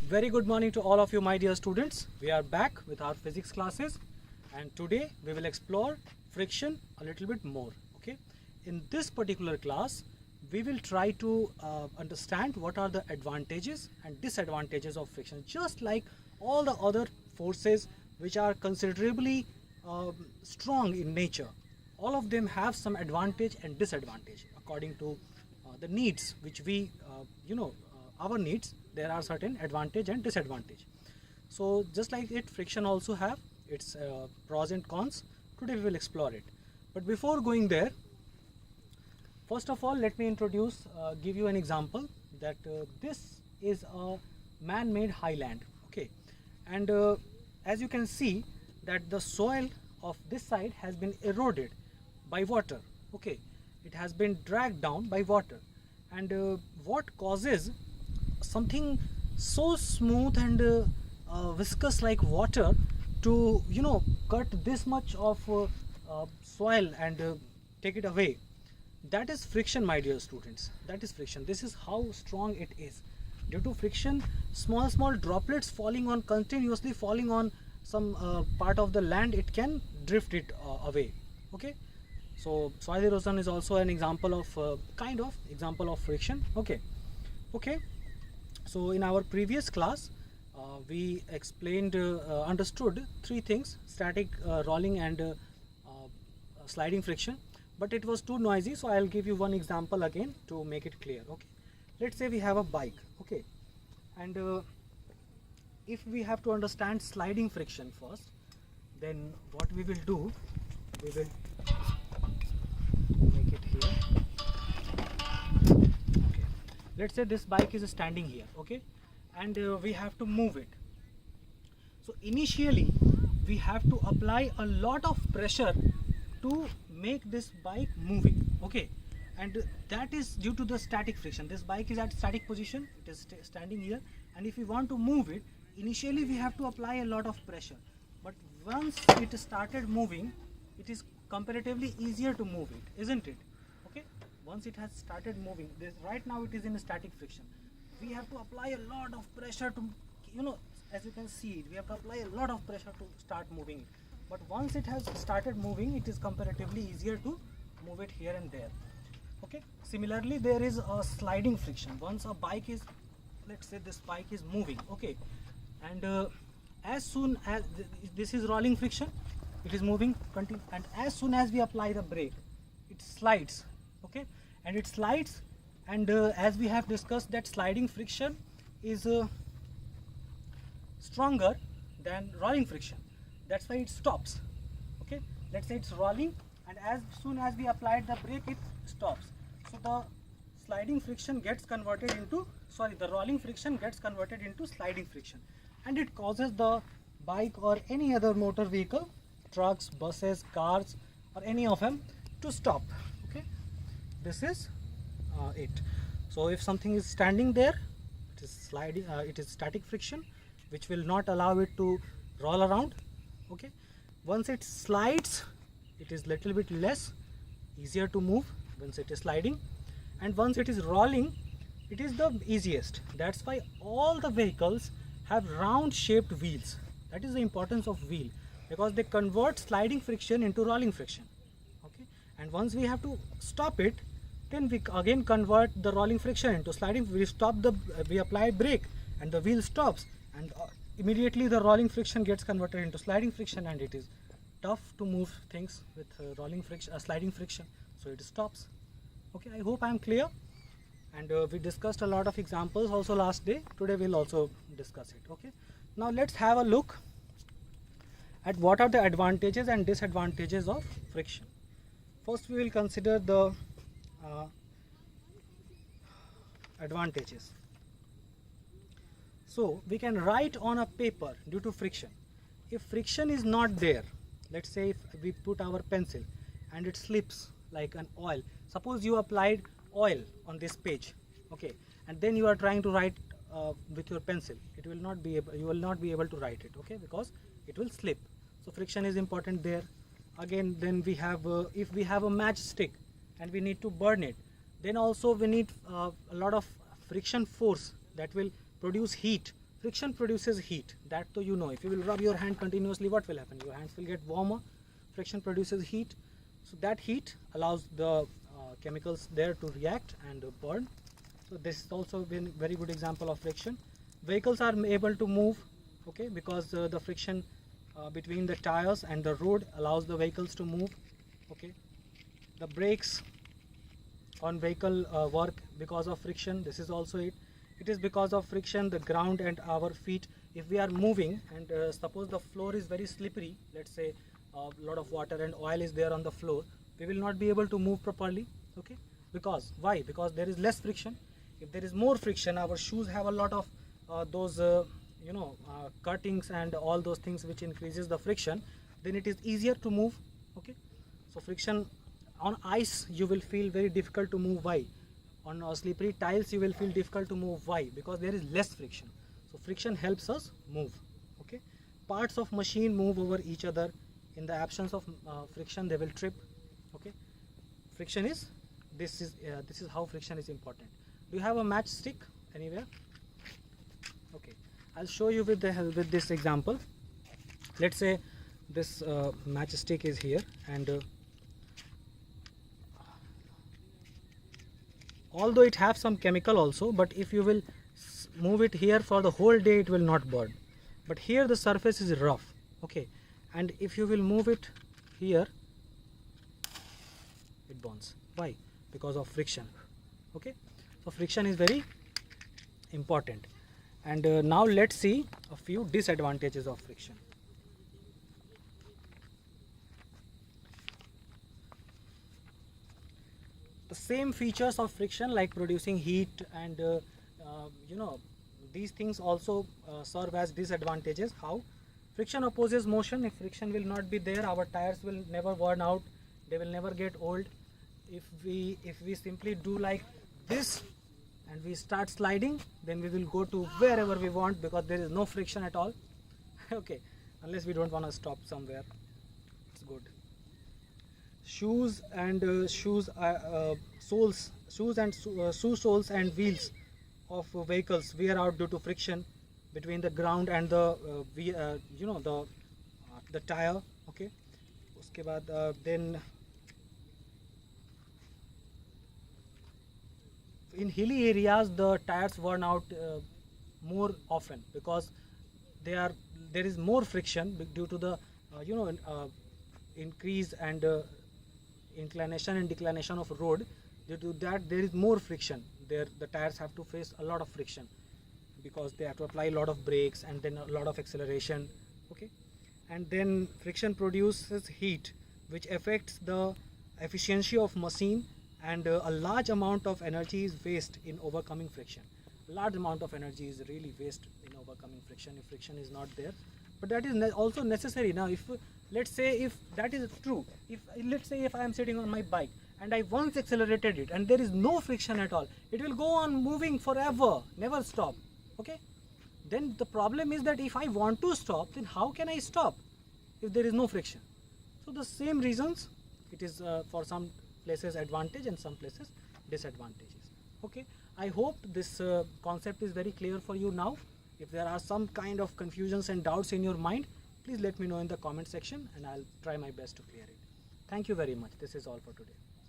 Very good morning to all of you, my dear students. We are back with our physics classes, and today we will explore friction a little bit more. Okay, in this particular class we will try to understand what are the advantages and disadvantages of friction, just like all the other forces which are considerably strong in nature. All of them have some advantage and disadvantage according to the needs which we our needs. There are certain advantage and disadvantage. So just like it, friction also have its pros and cons. Today we will explore it. But before going there, first of all, let me give you an example that this is a man-made highland. Okay, and as you can see that the soil of this side has been eroded by water. Okay, it has been dragged down by water, and what causes something so smooth and viscous like water to cut this much of soil and take it away? That is friction, my dear students. That is friction. This is how strong it is. Due to friction, small droplets continuously falling on some part of the land, it can drift it away. Okay, so soil erosion is also an example of example of friction. Okay. So in our previous class, we understood three things: static, rolling, and sliding friction. But it was too noisy, so I'll give you one example again to make it clear. Okay, let's say we have a bike. Okay, and if we have to understand sliding friction first, then what we will do, we will make it here. Let's say this bike is standing here, okay, and we have to move it. So initially we have to apply a lot of pressure to make this bike moving, okay, and that is due to the static friction. This bike is at static position, it is standing here, and if we want to move it, initially we have to apply a lot of pressure, but once it started moving, it is comparatively easier to move it, isn't it? Okay, once it has started moving, right now it is in a static friction. We have to apply a lot of pressure to, as you can see, we have to apply a lot of pressure to start moving it. But once it has started moving, it is comparatively easier to move it here and there. Okay, similarly there is a sliding friction. Once a bike is, let's say this bike is moving, okay, and as soon as this is rolling friction, it is moving, and as soon as we apply the brake, it slides. Okay, and it slides, and as we have discussed, that sliding friction is stronger than rolling friction. That's why it stops. Okay, let's say it's rolling, and as soon as we applied the brake, it stops. So the sliding friction gets converted into, the rolling friction gets converted into sliding friction, and it causes the bike or any other motor vehicle, trucks, buses, cars, or any of them to stop. Okay, this is it. So if something is standing there, it is sliding, it is static friction, which will not allow it to roll around. Okay, once it slides, it is little bit less easier to move once it is sliding, and once it is rolling, it is the easiest. That's why all the vehicles have round shaped wheels. That is the importance of wheel, because they convert sliding friction into rolling friction. Okay, and once we have to stop it, then we again convert the rolling friction into sliding. We apply brake, and the wheel stops, and immediately the rolling friction gets converted into sliding friction, and it is tough to move things with sliding friction, so it stops. Okay, I hope I am clear, and we discussed a lot of examples also last day. Today we'll also discuss it. Okay, now let's have a look at what are the advantages and disadvantages of friction. First we will consider the advantages. So we can write on a paper due to friction. If friction is not there, let's say if we put our pencil and it slips like an oil. Suppose you applied oil on this page, okay, and then you are trying to write with your pencil. You will not be able to write it, okay, because it will slip. So friction is important there. Again, then we have if we have a matchstick and we need to burn it, then also we need a lot of friction force that will produce heat, Friction produces heat. That though you know. If you will rub your hand continuously, what will happen? Your hands will get warmer. Friction produces heat. So that heat allows the chemicals there to react and burn. So this is also been very good example of friction. Vehicles are able to move, okay, because the friction between the tires and the road allows the vehicles to move, okay. The brakes on vehicle work because of friction. This is also it. It is because of friction the ground and our feet, if we are moving and suppose the floor is very slippery, let's say a lot of water and oil is there on the floor, we will not be able to move properly, okay. Because why? Because there is less friction. If there is more friction, our shoes have a lot of those cuttings and all those things which increases the friction, then it is easier to move, okay. So friction on ice you will feel very difficult to move. Why? On slippery tiles you will feel difficult to move. Why? Because there is less friction. So friction helps us move, okay. Parts of machine move over each other. In the absence of friction they will trip, okay. Friction is this is how friction is important. Do you have a matchstick anywhere? Okay, I'll show you with this example. Let's say this matchstick is here, and although it have some chemical also, but if you will move it here for the whole day it will not burn. But here the surface is rough, okay, and if you will move it here it burns. Why? Because of friction, okay. So friction is very important. And now let's see a few disadvantages of friction. The same features of friction like producing heat and these things also serve as disadvantages. How? Friction opposes motion. If friction will not be there, our tires will never burn out, they will never get old. If we simply do like this and we start sliding, then we will go to wherever we want because there is no friction at all okay, unless we don't want to stop somewhere. It's good. Shoes and shoe soles and wheels of vehicles wear out due to friction between the ground and the the tire, okay. Uske baad then in hilly areas the tires burn out more often because there is more friction due to the increase and inclination and declination of road. Due to that there is more friction there. The tires have to face a lot of friction because they have to apply a lot of brakes and then a lot of acceleration, okay. And then friction produces heat which affects the efficiency of machine, and a large amount of energy is waste in overcoming friction. Large amount of energy is really waste in overcoming friction if friction is not there. But that is also necessary. Now if let's say if that is true, let's say if I am sitting on my bike and I once accelerated it and there is no friction at all, it will go on moving forever, never stop, okay. Then the problem is that if I want to stop, then how can I stop if there is no friction? So the same reasons, it is for some places advantage and some places disadvantages, okay. I hope this concept is very clear for you now. If there are some kind of confusions and doubts in your mind, please let me know in the comment section and I'll try my best to clear it. Thank you very much. This is all for today.